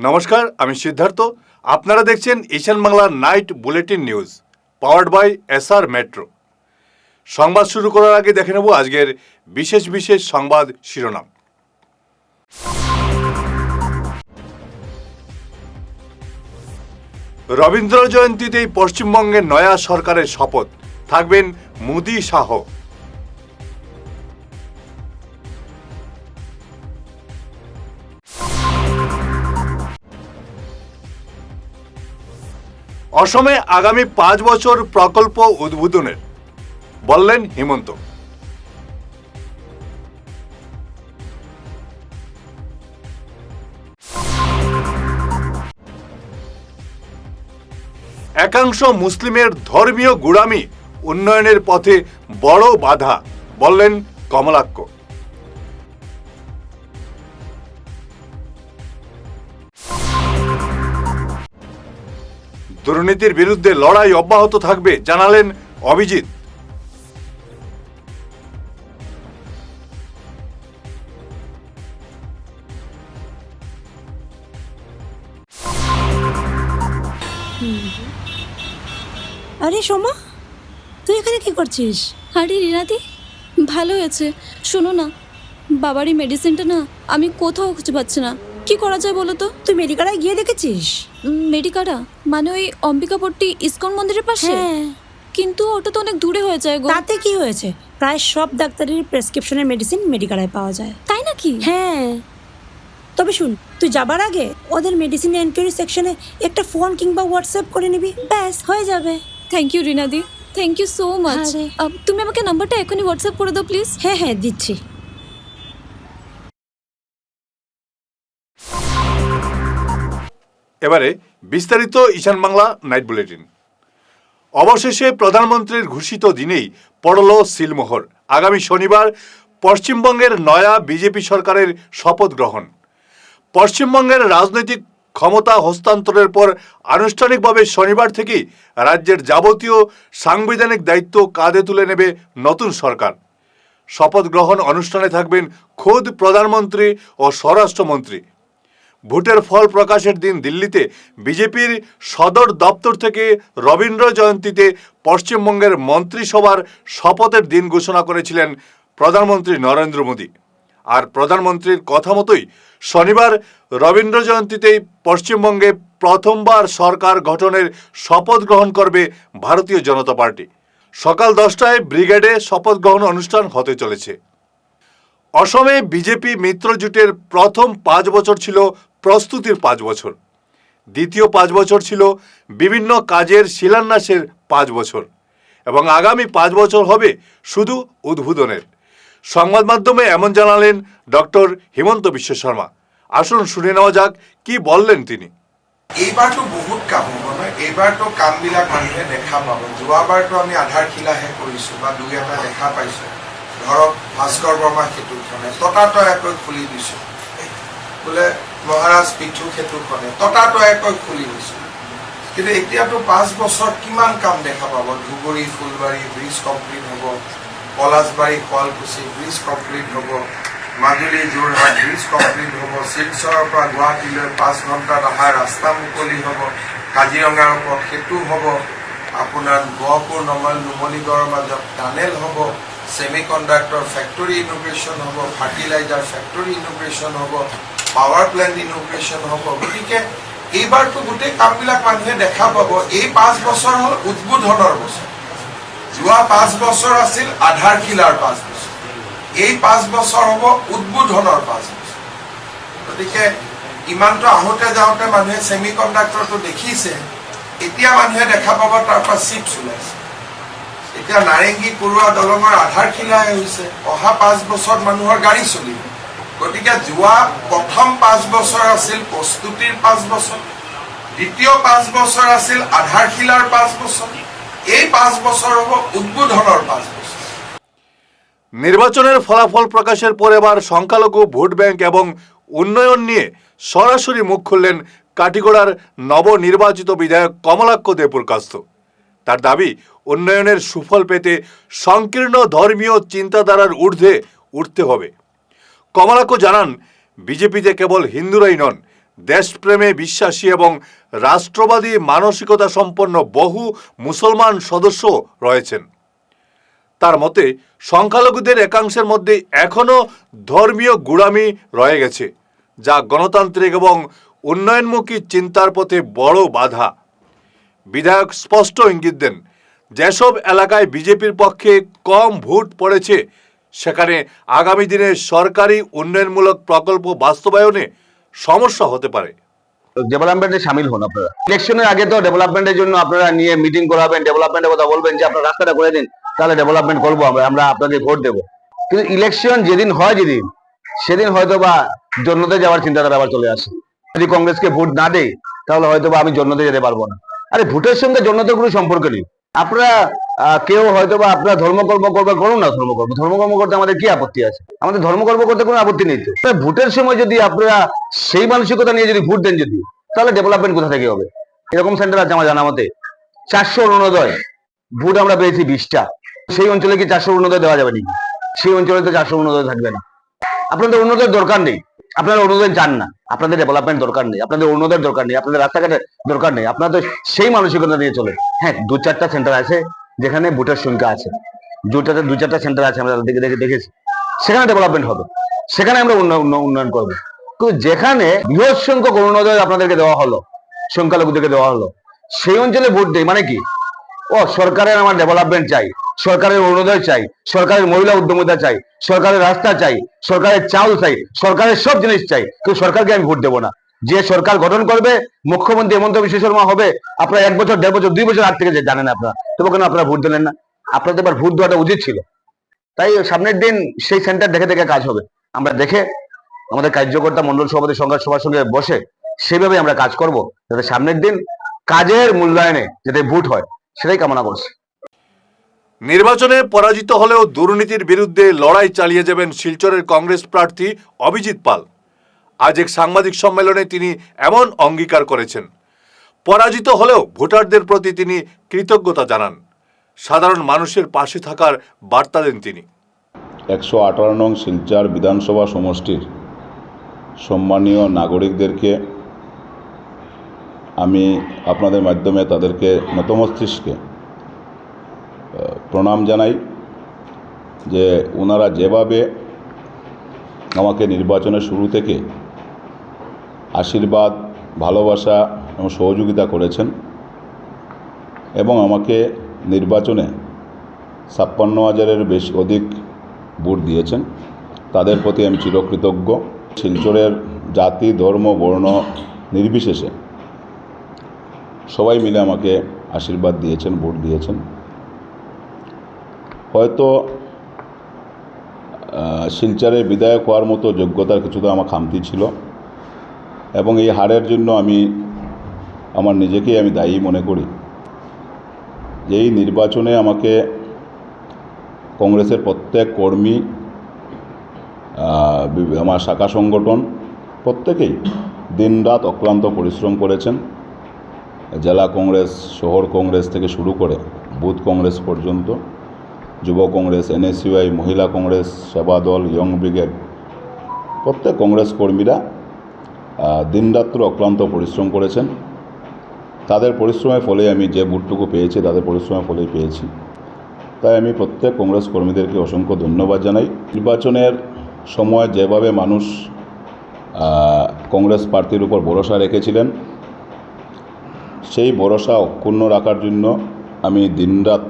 নমস্কার, আমি সিদ্ধার্থ। আপনারা দেখছেন Ishan Bangla night bulletin news powered by SR Metro. সংবাদ শুরু করার আগে দেখে নেব আজকের বিশেষ বিশেষ সংবাদ শিরোনাম। রবীন্দ্র জয়ন্তীতেই পশ্চিমবঙ্গের নয়া সরকারের শপথ, থাকবেন মোদি শাহ। অসমে আগামী 5 বছর প্রকল্প উদ্বোধনের বললেন হিমন্ত। একাংশ মুসলিমের ধর্মীয় গোঁড়ামি উন্নয়নের পথে বড় বাধা বললেন কমলাক্ষ। দুর্নীতির বিরুদ্ধে লড়াই অব্যাহত থাকবে জানালেন অভিজিৎ। আরে সোমা, তুই এখানে কি করছিস? আরে রিনাদি, ভালো হয়েছে। শোনো না, বাবারই মেডিসিনটা না আমি কোথাও খুঁজে পাচ্ছি না। কি করা যায় বলো তো? তুই মেডিকালায় গিয়ে দেখেছিস? মেডিকাটা মানে ওই অম্বিকাপট্টি ইসকন মন্দিরের পাশে? হ্যাঁ। কিন্তু ওটা তো অনেক দূরে হয়ে যায় গো। তাতে কি হয়েছে? প্রায় সব ডাক্তারের প্রেসক্রিপশনের মেডিসিন মেডিকালায় পাওয়া যায়। তাই নাকি? হ্যাঁ, তবে শুন, তুই যাবার আগে ওদের মেডিসিন এনকোয়ারি সেকশনে একটা ফোন কিংবা হোয়াটসঅ্যাপ করে নিবি, ব্যাস হয়ে যাবে। থ্যাংক ইউ রিনাদি, থ্যাংক ইউ সো মাচ। আরে। তুমি আমাকে নাম্বারটা এখনই হোয়াটসঅ্যাপ করে দাও প্লিজ। হ্যাঁ হ্যাঁ, দিচ্ছি। এবারে বিস্তারিত ঈশান বাংলা নাইট বুলেটিন। অবশেষে প্রধানমন্ত্রীর ঘোষিত দিনেই পড়ল সিলমোহর। আগামী শনিবার পশ্চিমবঙ্গের নয়া বিজেপি সরকারের শপথ গ্রহণ। পশ্চিমবঙ্গের রাজনৈতিক ক্ষমতা হস্তান্তরের পর আনুষ্ঠানিকভাবে শনিবার থেকেই রাজ্যের যাবতীয় সাংবিধানিক দায়িত্ব কাঁধে তুলে নেবে নতুন সরকার। শপথ গ্রহণ অনুষ্ঠানে থাকবেন খোদ প্রধানমন্ত্রী ও স্বরাষ্ট্রমন্ত্রী। ভোটের ফল প্রকাশের দিন দিল্লিতে বিজেপির সদর দপ্তর থেকে রবীন্দ্র জয়ন্তীতে পশ্চিমবঙ্গের মন্ত্রিসভার শপথের দিন ঘোষণা করেছিলেন প্রধানমন্ত্রী নরেন্দ্র মোদী। আর প্রধানমন্ত্রীর কথা মতোই শনিবার রবীন্দ্র জয়ন্তীতেই পশ্চিমবঙ্গে প্রথমবার সরকার গঠনের শপথ গ্রহণ করবে ভারতীয় জনতা পার্টি। সকাল 10টায় ব্রিগেডে শপথ গ্রহণ অনুষ্ঠান হতে চলেছে। অসমে বিজেপি মিত্রজোটের প্রথম 5 বছর ছিল প্রস্তুতির 5 বছর, দ্বিতীয় 5 বছর ছিল বিভিন্ন কাজের শিলান্যাসের 5 বছর এবং আগামী 5 বছর হবে শুধু উদ্বোধনের। সংবাদ মাধ্যমে এমন জানালেন ডক্টর হিমন্ত বিশ্ব শর্মা। আসুন শুনে নেওয়া যাক কি বললেন তিনি। এইবাৰতো বহুত কাম হ'ব নহয়, এইবাৰতো কামবিলাক মানুহে দেখা পাব। যোৱাবাৰতো আমি আধাৰশিলাহে কৰিছোঁ বা দুই এটা দেখা পাইছোঁ। ধৰক ভাস্কৰ বৰ্মা সেতুখনে ততাতয়াকৈ খুলি দিছোঁ, বোলে মহাৰাজ পিঠু সেতুখনে ততাতয়াকৈ খুলি দিছোঁ। কিন্তু এতিয়াতো 5 বছৰত কিমান কাম দেখা পাব। ধুবুৰী ফুলবাৰী ব্ৰিজ কমপ্লিট হ'ব, পলাশবাৰী শুৱালকুছি ব্ৰিজ কমপ্লিট হ'ব, মাজুলী যোৰহাট ব্ৰিজ কমপ্লিট হ'ব, শিলচৰৰ পৰা গুৱাহাটীলৈ 5 ঘণ্টাত অহা ৰাস্তা মুকলি হ'ব, কাজিৰঙাৰ ওপৰত সেতু হ'ব, আপোনাৰ গহপুৰ নুমলীগড়ৰ মাজত টানেল হ'ব, ছেমি কণ্ডাক্টৰ ফেক্টৰী ইনগ্ৰেশ্যন হ'ব, ফাৰ্টিলাইজাৰ ফেক্টৰী ইনগ্ৰেশ্যন হ'ব, পাৱাৰ প্লেণ্ট ইনগ্ৰেশ্যন হ'ব। গতিকে এইবাৰতো গোটেই কামবিলাক মানুহে দেখা পাব। এই 5 বছৰ হ'ল উদ্বোধনৰ বছৰ। যোৱা 5 বছৰ আছিল আধাৰশিলাৰ 5 বছৰ। এই 5 বছৰ হ'ব উদ্বোধনৰ 5 বছৰ। গতিকে ইমানটো আহোঁতে যাওঁতে মানুহে ছেমি কণ্ডাক্টৰটো দেখিছে, এতিয়া মানুহে দেখা পাব তাৰ পৰা চিপছ ওলাইছে। এতিয়া নাৰেংগী পৰুৱা দলঙৰ আধাৰশিলাহে হৈছে, অহা 5 বছৰত মানুহৰ গাড়ী চলিব। গতিকে যোৱা প্ৰথম 5 বছৰ আছিল প্ৰস্তুতিৰ 5 বছৰ, দ্বিতীয় 5 বছৰ আছিল আধাৰশিলাৰ 5 বছৰ, এই 5 বছৰ হ'ব উদ্বোধনৰ 5 বছর। নির্বাচনের ফলাফল প্রকাশের পর এবার সংখ্যালঘু ভোট ব্যাংক এবং উন্নয়ন নিয়ে সরাসরি মুখ খুললেন কাটিগড়ার নবনির্বাচিত বিধায়ক কমলাক্ষ দেবপ্রকাশ। তার দাবি, উন্নয়নের সুফল পেতে সংকীর্ণ ধর্মীয় চিন্তাধারার ঊর্ধ্বে উঠতে হবে। কমলাক্ষ জানান, বিজেপিতে কেবল হিন্দুরাই নন, দেশপ্রেমে বিশ্বাসী এবং রাষ্ট্রবাদী মানসিকতা সম্পন্ন বহু মুসলমান সদস্য রয়েছেন। তার মতে সংখ্যালঘুদের একাংশের মধ্যে এখনও ধর্মীয় গুড়ামি রয়ে গেছে, যা গণতান্ত্রিক এবং উন্নয়নমুখী চিন্তার পথে বড় বাধা। বিধায়ক স্পষ্ট ইঙ্গিত দেন, যেসব এলাকায় বিজেপির পক্ষে কম ভোট পড়েছে সেখানে আগামী দিনে সরকারি উন্নয়নমূলক প্রকল্প বাস্তবায়নে সমস্যা হতে পারে। ডেভেলপমেন্টে সামিল হন আপনারা। ইলেকশনের আগে তো ডেভেলপমেন্টের জন্য আপনারা নিয়ে মিটিং করাবেন, ডেভেলপমেন্টের কথা বলবেন যে আপনার রাস্তাটা করে দিন, তাহলে ডেভেলপমেন্ট করবো আমরা আপনাকে ভোট দেবো। কিন্তু ইলেকশন যেদিন হয় সেদিন হয়তো বা জন্নতে যাওয়ার চিন্তাধারা আবার চলে আসে। যদি কংগ্রেসকে ভোট না দেয় তাহলে হয়তো বা আমি জন্নতে যেতে পারবো না। আরে ভোটের সঙ্গে জন্নতের কোনো সম্পর্ক নেই। আপনারা কেউ হয়তো বা আপনারা ধর্মকর্ম করুন না, ধর্মকর্ম করতে আমাদের কি আপত্তি আছে? আমাদের ধর্মকর্ম করতে কোনো আপত্তি নেই তো। ভোটের সময় যদি আপনারা সেই মানসিকতা নিয়ে যদি ভোট দেন তাহলে ডেভেলপমেন্ট কোথা থেকে হবে? এরকম সেন্টার আছে আমার জানা মতে 400 অরুণোদয় ভোট আমরা পেয়েছি 20টা। সেই অঞ্চলে কি 400 অরুণোদয় দেওয়া যাবে নাকি? সেই অঞ্চলে তো 400 অরুণোদয় থাকবে না। আপনাদের অরুণোদয়ের দরকার নেই, আপনারা অরুণোদয় চান না, আপনাদের ডেভেলপমেন্ট দরকার নেই, আপনাদের অরুণোদয়ের দরকার নেই, আপনাদের রাস্তাঘাটের দরকার নেই। আপনাদের সেই মানসিকতা নিয়ে চলে। হ্যাঁ, 2-4টা সেন্টার আছে যেখানে ভোটের সংখ্যা আছে, 2-4টা সেন্টার আছে আমরা দেখেছি, সেখানে ডেভেলপমেন্ট হবে, সেখানে আমরা উন্নয়ন করবো। কিন্তু যেখানে বৃহৎ সংখ্যক অরুণোদয় আপনাদেরকে দেওয়া হলো, সংখ্যালঘুদেরকে দেওয়া হলো, সেই অঞ্চলে ভোট দেয় মানে কি? সরকারের আমার ডেভেলপমেন্ট চাই, সরকারের অরুণোদয় চাই, সরকারের মহিলা উদ্যমিতা চাই, সরকারের রাস্তা চাই, সরকারের চাউল চাই, সরকারের সব জিনিস চাই, কিন্তু সরকারকে আমি ভোট দেবো না। যে সরকার গঠন করবে, মুখ্যমন্ত্রী হেমন্ত বিশ্ব শর্মা হবে, আপনারা 1 বছর 1.5 বছর 2 বছর আগ থেকে জানেন আপনারা, তবে কেন আপনারা ভোট দিলেন না? আপনাদের এবার ভোট দেওয়াটা উচিত ছিল। তাই সামনের দিন সেই সেন্টার দেখে কাজ হবে। আমরা দেখে আমাদের কার্যকর্তা মন্ডল সভাপতি সবার সঙ্গে বসে সেভাবে আমরা কাজ করব, যাতে সামনের দিন কাজের মূল্যায়নে যাতে ভোট হয়, সেটাই কামনা করছি। নির্বাচনে পরাজিত হলেও দুর্নীতির বিরুদ্ধে লড়াই চালিয়ে যাবেন শিলচরের কংগ্রেস প্রার্থী অভিজিৎ পাল। আজ এক সাংবাদিক সম্মেলনে তিনি এমন অঙ্গীকার করেছেন। পরাজিত হলেও ভোটারদের প্রতি তিনি কৃতজ্ঞতা জানান, সাধারণ মানুষের পাশে থাকার বার্তা দেন তিনি। 118 নং শিলচর বিধানসভা সমষ্টির সম্মানীয় নাগরিকদেরকে আমি আপনাদের মাধ্যমে তাদেরকে নতমস্তিষ্কে প্রণাম জানাই যে ওনারা যেভাবে আমাকে নির্বাচনের শুরু থেকে আশীর্বাদ, ভালোবাসা এবং সহযোগিতা করেছেন এবং আমাকে নির্বাচনে 56,000-এর বেশি অধিক ভোট দিয়েছেন, তাদের প্রতি আমি চিরকৃতজ্ঞ। শিলচরের জাতি, ধর্ম, বর্ণ নির্বিশেষে সবাই মিলে আমাকে আশীর্বাদ দিয়েছেন, ভোট দিয়েছেন। হয়তো শিলচরে বিধায়ক হওয়ার মতো যোগ্যতার কিছুটা আমার খামতি ছিল এবং এই হারের জন্য আমি আমার নিজেকেই আমি দায়ী মনে করি। এই নির্বাচনে আমাকে কংগ্রেসের প্রত্যেক কর্মী, আমার শাখা সংগঠন প্রত্যেকেই দিনরাত অক্লান্ত পরিশ্রম করেছেন। জেলা কংগ্রেস, শহর কংগ্রেস থেকে শুরু করে বুথ কংগ্রেস পর্যন্ত, যুব কংগ্রেস, NSUI, মহিলা কংগ্রেস, সেবা দল, ইয়ং ব্রিগেড, প্রত্যেক কংগ্রেস কর্মীরা দিনরাত্র অক্লান্ত পরিশ্রম করেছেন। তাদের পরিশ্রমের ফলে আমি যে ভোটটুকু পেয়েছি, তাদের পরিশ্রমের ফলেই পেয়েছি। তাই আমি প্রত্যেক কংগ্রেস কর্মীদেরকে অসংখ্য ধন্যবাদ জানাই। নির্বাচনের সময় যেভাবে মানুষ কংগ্রেস প্রার্থীর উপর ভরসা রেখেছিলেন, সেই ভরসা অক্ষুণ্ণ রাখার জন্য আমি দিনরাত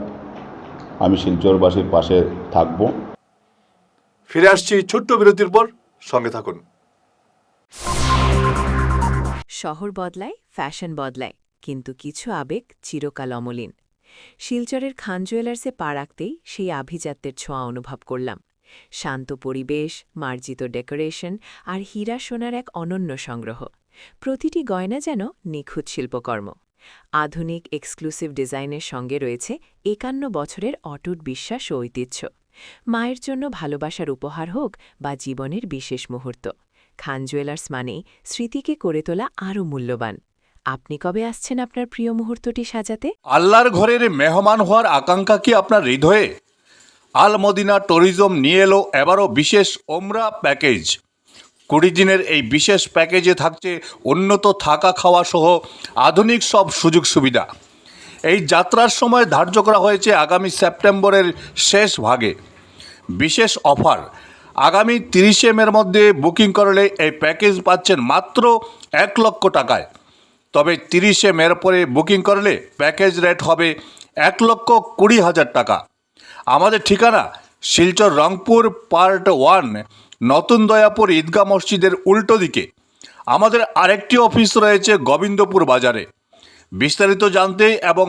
শিলচরবাসীর পাশে থাকব। ফিরে আসছি ছোট্ট বিরতির পর, সঙ্গে থাকুন। শহর বদলায়, ফ্যাশন বদলায়, কিন্তু কিছু আবেগ চিরকাল অমলিন। শিলচরের খান জুয়েলার্সে পা রাখতেই সেই আভিজাত্যের ছোঁয়া অনুভব করলাম। শান্ত পরিবেশ, মার্জিত ডেকোরেশন আর হীরা সোনার এক অনন্য সংগ্রহ। প্রতিটি গয়না যেন নিখুঁত শিল্পকর্ম। আধুনিক এক্সক্লুসিভ ডিজাইনের সঙ্গে রয়েছে 51 বছরের অটুট বিশ্বাস ও ঐতিহ্য। মায়ের জন্য ভালোবাসার উপহার হোক বা জীবনের বিশেষ মুহূর্ত, খান জুয়েলার্স মানেই স্মৃতিকে করে তোলা আরও মূল্যবান। আপনি কবে আসছেন আপনার প্রিয় মুহূর্তটি সাজাতে? আল্লাহর ঘরের মেহমান হওয়ার আকাঙ্ক্ষা কি আপনার হৃদয়ে? আল মদিনা ট্যুরিজম নিয়ে এলো এবারও বিশেষ ওমরা প্যাকেজ। 20 দিনের এই বিশেষ প্যাকেজে থাকছে উন্নত থাকা খাওয়া সহ আধুনিক সব সুযোগ সুবিধা। এই যাত্রার সময় ধার্য করা হয়েছে আগামী সেপ্টেম্বরের শেষ ভাগে। বিশেষ অফার, আগামী 30 মের মধ্যে বুকিং করলে এই প্যাকেজ পাচ্ছেন মাত্র 1 লক্ষ টাকায়। তবে 30 মের পরে বুকিং করলে প্যাকেজ রেট হবে 1,20,000 টাকা। আমাদের ঠিকানা শিলচর রংপুর পার্ট 1, নতুন দয়াপুর ঈদগাহ মসজিদের উল্টো দিকে। আমাদের আরেকটি অফিস রয়েছে গোবিন্দপুর বাজারে। বিস্তারিত জানতে এবং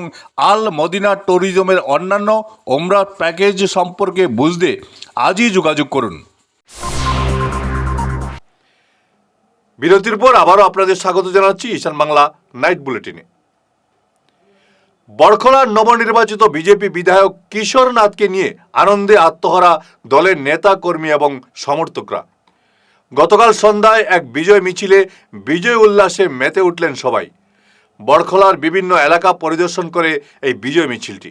আল মদিনা ট্যুরিজমের অন্যান্য ওমরা প্যাকেজ সম্পর্কে বুঝতে আজই যোগাযোগ করুন। বিরতির পর আবারও আপনাদের স্বাগত জানাচ্ছি ঈশান বাংলা নাইট বুলেটিনে। বড়খলার নবনির্বাচিত বিজেপি বিধায়ক কিশোর নাথকে নিয়ে আনন্দে আত্মহারা দলের নেতা কর্মী এবং সমর্থকরা। গতকাল সন্ধ্যায় এক বিজয় মিছিলে বিজয় উল্লাসে মেতে উঠলেন সবাই। বড়খলার বিভিন্ন এলাকা পরিদর্শন করে এই বিজয় মিছিলটি।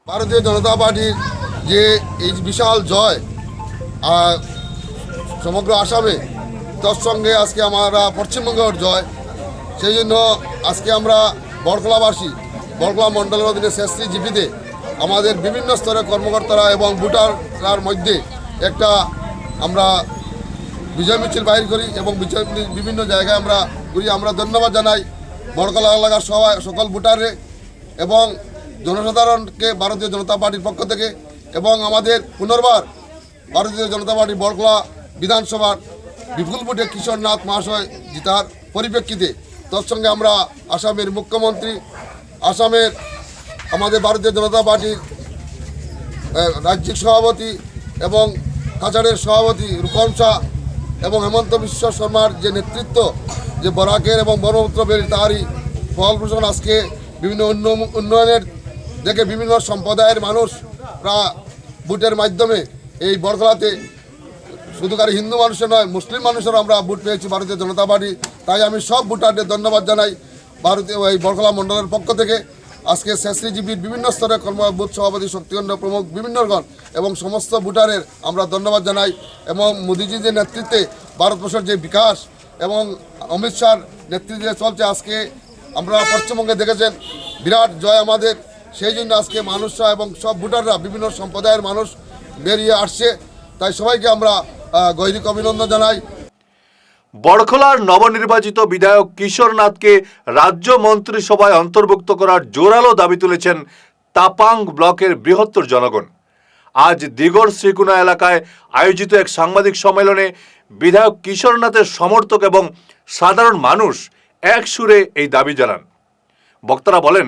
ভারতীয় জনতা পার্টির যে এই বিশাল জয় সমগ্র আসামে, তার সঙ্গে আজকে আমরা পশ্চিমবঙ্গের জয়, সেই জন্য আজকে আমরা বড়খলাবাসী, বড়খলা মণ্ডলের অধীনে শেষশ্রী জিপিতে আমাদের বিভিন্ন স্তরের কর্মকর্তারা এবং ভোটাররার মধ্যে একটা আমরা বিজয় মিছিল বাইর করি এবং বিভিন্ন জায়গায় আমরা ঘুরি। আমরা ধন্যবাদ জানাই বড়খলা এলাকার সবাই, সকল ভোটারে এবং জনসাধারণকে ভারতীয় জনতা পার্টির পক্ষ থেকে, এবং আমাদের পুনর্বার ভারতীয় জনতা পার্টি বড়খলা বিধানসভার বিপুল ভোটে কিশোর নাথ মহাশয় জিতার পরিপ্রেক্ষিতে তার সঙ্গে আমরা আসামের মুখ্যমন্ত্রী, আসামের আমাদের ভারতীয় জনতা পার্টির রাজ্যিক সভাপতি এবং কাছাড়ের সভাপতি রূপম শাহ এবং হেমন্ত বিশ্ব শর্মার যে নেতৃত্ব, যে বরাকের এবং ব্রহ্মপুত্র বেলি, তারই ফলপ্রসূ আজকে বিভিন্ন উন্নয়নের দেখে বিভিন্ন সম্প্রদায়ের মানুষরা ভোটের মাধ্যমে এই বড়খলাতে শুধু খালি হিন্দু মানুষের নয়, মুসলিম মানুষেরও আমরা ভোট পেয়েছি ভারতীয় জনতা পার্টি। তাই আমি সব ভোটারদের ধন্যবাদ জানাই ভারতীয় এই বড়খলা মণ্ডলের পক্ষ থেকে। আজকে শেষশ্রী জিপির বিভিন্ন স্তরে বুথ সভাপতি, শক্তিখণ্ড প্রমুখ বিভিন্নগণ এবং সমস্ত ভোটারের আমরা ধন্যবাদ জানাই। এবং মোদিজির যে নেতৃত্বে ভারতবর্ষের যে বিকাশ এবং অমিত শাহর নেতৃত্বে চলছে, আজকে আমরা পশ্চিমবঙ্গে দেখেছেন বিরাট জয় আমাদের। সেই জন্য আজকে মানুষরা এবং সব ভোটাররা বিভিন্ন সম্প্রদায়ের মানুষ বেরিয়ে আসছে। তাই সবাইকে আমরা গৈরিক অভিনন্দন জানাই। বড়খলার নবনির্বাচিত বিধায়ক কিশোর নাথকে রাজ্য মন্ত্রিসভায় অন্তর্ভুক্ত করার জোরালো দাবি তুলেছেন তাপাং ব্লকের বৃহত্তর জনগণ। আজ দিগর শ্রীকুনা এলাকায় আয়োজিত এক সাংবাদিক সম্মেলনে বিধায়ক কিশোর নাথের সমর্থক এবং সাধারণ মানুষ এক সুরে এই দাবি জানান। বক্তারা বলেন,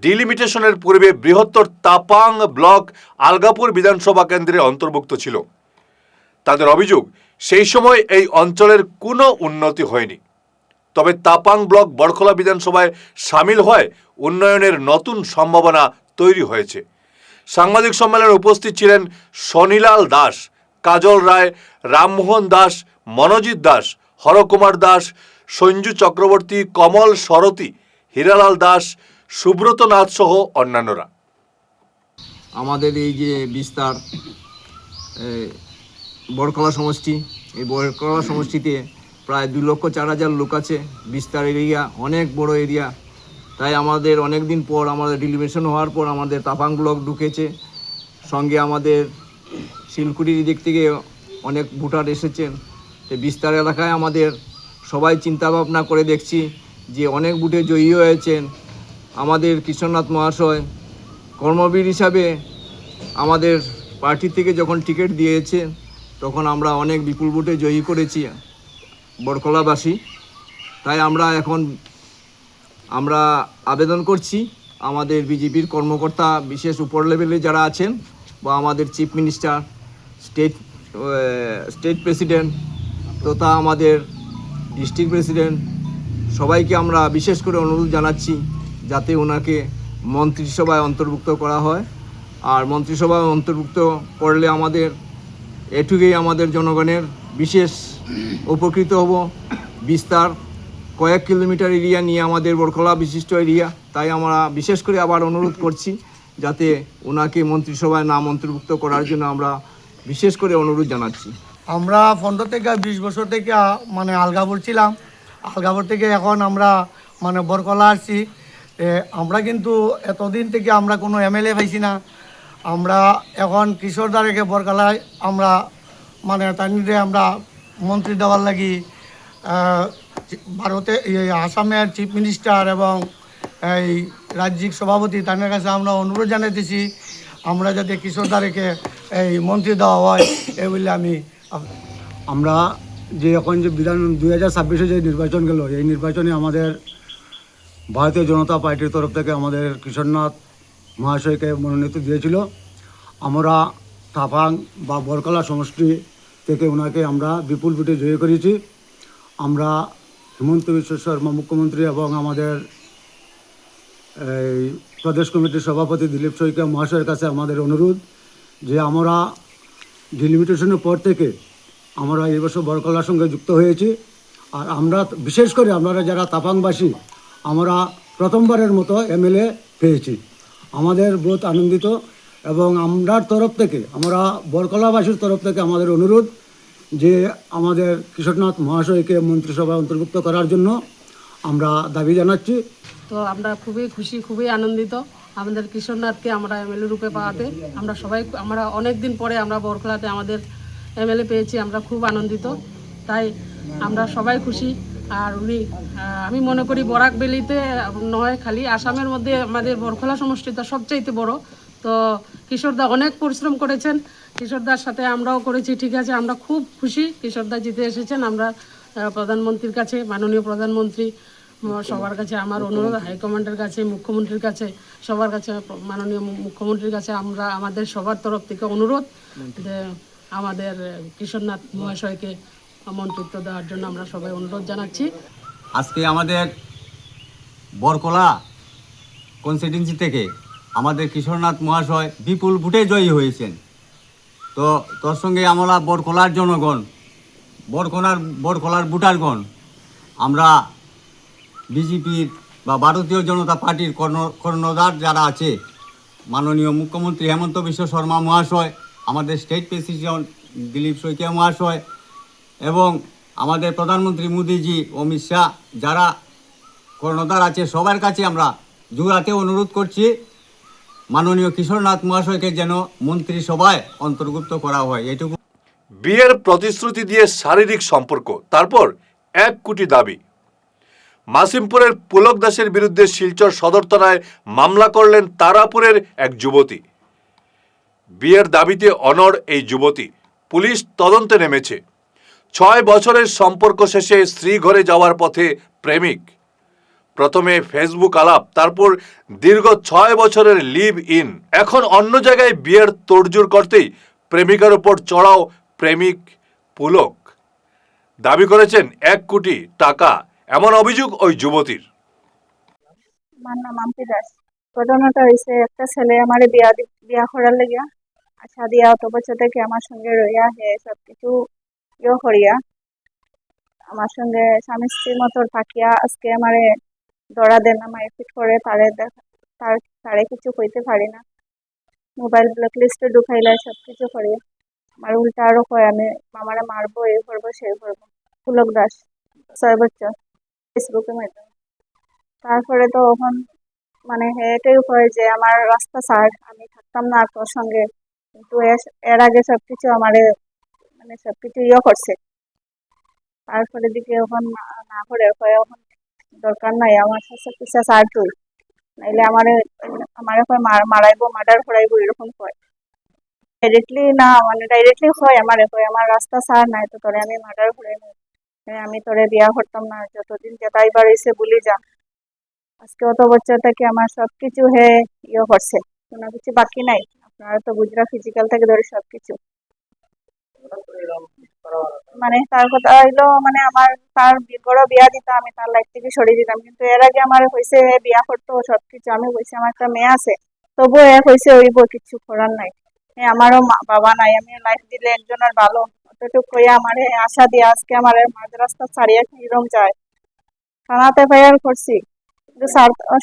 ডিলিমিটেশনের পূর্বে বৃহত্তর তাপাং ব্লক আলগাপুর বিধানসভা কেন্দ্রে অন্তর্ভুক্ত ছিল। তাদের অভিযোগ, সেই সময় এই অঞ্চলের কোনো উন্নতি হয়নি। তবে তাপাং ব্লক বড়খলা বিধানসভায় সামিল হয় উন্নয়নের নতুন সম্ভাবনা তৈরি হয়েছে। সাংবাদিক সম্মেলনে উপস্থিত ছিলেন শনিলাল দাস, কাজল রায়, রামমোহন দাস, মনোজিৎ দাস, হরকুমার দাস, সঞ্জু চক্রবর্তী, কমল সরতি, হীরালাল দাস, সুব্রত নাথ সহ অন্যান্যরা। আমাদের এই যে বিস্তার বড়খলা সমষ্টি, এই বড়খলা সমষ্টিতে প্রায় 2,04,000 লোক আছে। বিস্তার এরিয়া অনেক বড় এরিয়া। তাই আমাদের অনেক দিন পর, আমাদের ডিলিমিটেশন হওয়ার পর আমাদের তাপাং ব্লক ঢুকেছে। সঙ্গে আমাদের শিলকুড়ির দিক থেকে অনেক ভোটার এসেছেন। এই বিস্তার এলাকায় আমাদের সবাই চিন্তাভাবনা করে দেখছি যে অনেক ভোটে জয়ী হয়েছেন আমাদের কিশোরনাথ মহাশয়। কর্মবীর হিসাবে আমাদের পার্টি থেকে যখন টিকিট দিয়েছে তখন আমরা অনেক বিপুল ভোটে জয়ী করেছি বড়খলাবাসী। তাই আমরা আবেদন করছি আমাদের বিজেপির কর্মকর্তা, বিশেষ উপর লেভেলে যারা আছেন, বা আমাদের চিফ মিনিস্টার, স্টেট প্রেসিডেন্ট তথা আমাদের ডিস্ট্রিক্ট প্রেসিডেন্ট, সবাইকে আমরা বিশেষ করে অনুরোধ জানাচ্ছি যাতে ওনাকে মন্ত্রিসভায় অন্তর্ভুক্ত করা হয়। আর মন্ত্রিসভায় অন্তর্ভুক্ত করলে আমাদের এটুকুই আমাদের জনগণের বিশেষ উপকৃত হব। বিস্তার কয়েক কিলোমিটার এরিয়া নিয়ে আমাদের বড়খলা বিশিষ্ট এরিয়া। তাই আমরা বিশেষ করে আবার অনুরোধ করছি যাতে ওনাকে মন্ত্রিসভায় নাম অন্তর্ভুক্ত করার জন্য আমরা বিশেষ করে অনুরোধ জানাচ্ছি। আমরা 15 থেকে 20 বছর থেকে মানে আলগাপুর ছিলাম। আলগাপুর থেকে এখন আমরা মানে বরকলা আসছি। আমরা কিন্তু এতদিন থেকে আমরা কোনো এমএলএ পাইছি না। আমরা এখন কিশোর দারেকে বরকলায় আমরা মানে তানিরে আমরা মন্ত্রী দেওয়ার লাগি ভারতে আসামের চিফ মিনিস্টার এবং এই রাজ্যিক সভাপতি তাদের কাছে আমরা অনুরোধ জানাইতেছি আমরা যাতে কিশোর দারেকে এই মন্ত্রী দেওয়া হয় এই বলে আমি আমরা যে এখন যে বিধান 2026-এ যে নির্বাচন গেল এই নির্বাচনে আমাদের ভারতীয় জনতা পার্টির তরফ থেকে আমাদের কিশোরনাথ মহাশয়কে মনোনীত দিয়েছিল। আমরা তাফাং বা বরকলা সমষ্টি থেকে ওনাকে আমরা বিপুল ভোটে জয়ী করেছি। আমরা হিমন্ত বিশ্ব শর্মা মুখ্যমন্ত্রী এবং আমাদের এই প্রদেশ কমিটির সভাপতি দিলীপ শইকিয়া মহাশয়ের কাছে আমাদের অনুরোধ যে আমরা ডিলিমিটেশনের পর থেকে আমরা এই বছর বরকলার সঙ্গে যুক্ত হয়েছি। আর আমরা বিশেষ করে আমরা যারা তাপাংবাসী আমরা প্রথমবারের মতো এমএলএ পেয়েছি। আমাদের বহুত আনন্দিত এবং আমরার তরফ থেকে আমরা বরকলাবাসীর তরফ থেকে আমাদের অনুরোধ যে আমাদের কিশোরনাথ মহাশয়কে মন্ত্রিসভায় অন্তর্ভুক্ত করার জন্য আমরা দাবি জানাচ্ছি। তো আমরা খুবই খুশি, খুবই আনন্দিত আমাদের কিশোরনাথকে আমরা এমএলএ রূপে পাওয়াতে। আমরা অনেক দিন পরে আমরা বরকলাতে আমাদের এমএলএ পেয়েছি, আমরা খুব আনন্দিত। তাই আমরা সবাই খুশি। আর উনি আমি মনে করি বরাক ভ্যালিতে নয় খালি আসামের মধ্যে আমাদের বরকলা সমষ্টিটা সবচাইতে বড়। তো কিশোরদা অনেক পরিশ্রম করেছেন, কিশোরদার সাথে আমরাও করেছি। ঠিক আছে, আমরা খুব খুশি কিশোরদা জিতে এসেছেন। আমরা প্রধানমন্ত্রীর কাছে, মাননীয় প্রধানমন্ত্রী সবার কাছে আমার অনুরোধ, হাইকমান্ডের কাছে, মুখ্যমন্ত্রীর কাছে, সবার কাছে, মাননীয় মুখ্যমন্ত্রীর কাছে আমরা আমাদের সবার তরফ থেকে অনুরোধ যে আমাদের কিশোরনাথ মহাশয়কে মন্ত্রিত্ব দেওয়ার জন্য আমরা সবাই অনুরোধ জানাচ্ছি। আজকে আমাদের বরকলা কনস্টিটিউয়েন্সি থেকে আমাদের কিশোরনাথ মহাশয় বিপুল ভোটে জয়ী হয়েছেন। তো তোর সঙ্গে আমরা বরকলার জনগণ, বরকলার ভোটারগণ আমরা বিজেপির বা ভারতীয় জনতা পার্টির কর্ণধার যারা আছে, মাননীয় মুখ্যমন্ত্রী হেমন্ত বিশ্ব শর্মা মহাশয়, আমাদের স্টেট প্রেসিডেন্ট দিলীপ শইকিয়া মহাশয় এবং আমাদের প্রধানমন্ত্রী মোদিজি, অমিত শাহ, যারা কর্ণধার আছে সবার কাছে আমরা জোরাতে অনুরোধ করছি মাননীয় কিশোরনাথ মহাশয়কে যেন মন্ত্রিসভায় অন্তর্ভুক্ত করা হয়। এটুকু। বিয়ের প্রতিশ্রুতি দিয়ে শারীরিক সম্পর্ক, তারপর 1 কোটি দাবি। মাসিমপুরের পুলক দাসের বিরুদ্ধে শিলচর সদর থানায় মামলা করলেন তারাপুরের এক যুবতী। বিয়ের দাবিতে অনড় এই যুবতী। পুলিশ তদন্তে নেমেছে। 6 বছরের সম্পর্ক শেষে স্ত্রী ঘরে যাওয়ার পথে প্রেমিক। প্রথমে ফেসবুক আলাপ, তারপর দীর্ঘ 6 বছরের লিভ ইন। এখন অন্য জায়গায় বিয়ের তোড়জোড় করতেই প্রেমিকার উপর চড়াও প্রেমিক পুলক। দাবি করেছেন 1 কোটি টাকা, এমন অভিযোগ ওই যুবতীর। আমার নাম মাম্পি দাস। ঘটনাটা হয়েছে একটা ছেলে আমার বিয়া করার লেগিয়া আশা দিয়া অত বছর থেকে আমার সঙ্গে রইয়া হে সবকিছু করিয়া আমার সঙ্গে স্বামী স্ত্রীর মতো থাকিয়া আজকে আমারে দড়া দেন, আমার ফিট করে তারে কিছু কইতে পারি না। মোবাইল ব্ল্যাকলিস্টে ঢুকাইলে সবকিছু করিয়া আমার উল্টা আরো কয় আমি আমারে মারবো, এই করবো সেই করবো। পুলক দাস, 6 বছর, ফেসবুকের মাধ্যমে। তারপরে তো ওখান মানে এটাই হয় যে আমার রাস্তা ছাড়, আমি থাকতাম না তোর সঙ্গে। কিন্তু এর আগে সবকিছু আমারে মানে সবকিছু করছে। তারপরে দিকে ওখান না করে ওখান দরকার নাই, আমার সাথে পিছা ছাড় তুই, নাইলে আমারে মারাইবো, মার্ডার করাইবো, এরকম হয়। ডাইরেক্টলি না, মানে ডাইরেক্টলি হয় আমারে কয় আমার রাস্তা ছাড় নাই তো তোরে আমি মার্ডার করাইবো, আমি তোরে বিয়া করতাম না, যতদিন যেটাইবার হয়েছে বলি যা। আজকে অত বছর থেকে আমার সবকিছু করছে, কোনো কিছু বাকি নাই। আপনারা তো বুঝরা ফিজিক্যাল থেকে ধরে সবকিছু। মানে তার কথা হইলো মানে আমার তার বড় বিয়া দিতাম, আমি তার লাইফ থেকে সরিয়ে দিতাম। কিন্তু এর আগে আমার হয়েছে বিয়া করতো সবকিছু, আমি কইছি আমার একটা মেয়ে আছে, তবুও হয়েছে ওইব, কিছু করার নাই। আমারও বাবা নাই, আমি লাইফ দিলে একজনের ভালো, অতটুকু হইয়া আমার আশা দিয়ে আজকে আমার মাঝ রাস্তা ছাড়িয়ে কিরম যায়। থানাতে ফায়ার করছি,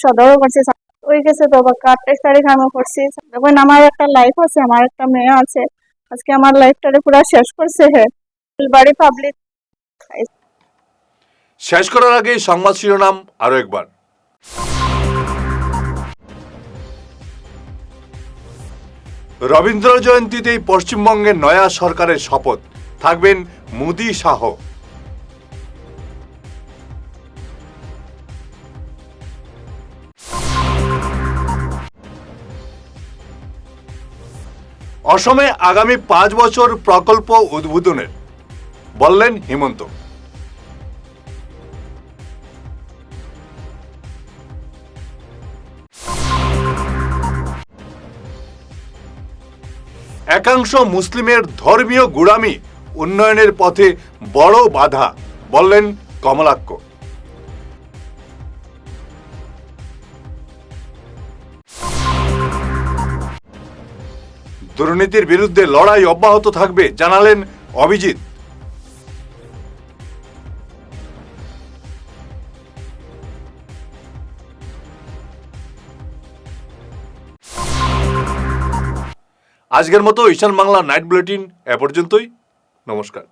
সদরও করছি, ওই গেছে তো 28 তারিখ আমি করছি। দেখুন আমার একটা লাইফ আছে, আমার একটা মেয়ে আছে, আজকে আমার লাইফটারে পুরো শেষ করছে। ফুলবাড়ি পাবলিক। শেষ করার আগে সংবাদ শিরোনাম আরো একবার। রবীন্দ্র জয়ন্তীতেই পশ্চিমবঙ্গের নয়া সরকারের শপথ, থাকবেন মোদি শাহ। অসমে আগামী 5 বছর প্রকল্প উদ্বোধনের বললেন হিমন্ত। একাংশ মুসলিমের ধর্মীয় গোঁড়ামি উন্নয়নের পথে বড় বাধা বললেন কমলাক্ষ। দুর্নীতির বিরুদ্ধে লড়াই অব্যাহত থাকবে জানালেন অভিজিৎ। আজকের মতো ঈশান বাংলা নাইট বুলেটিন এ পর্যন্তই। নমস্কার।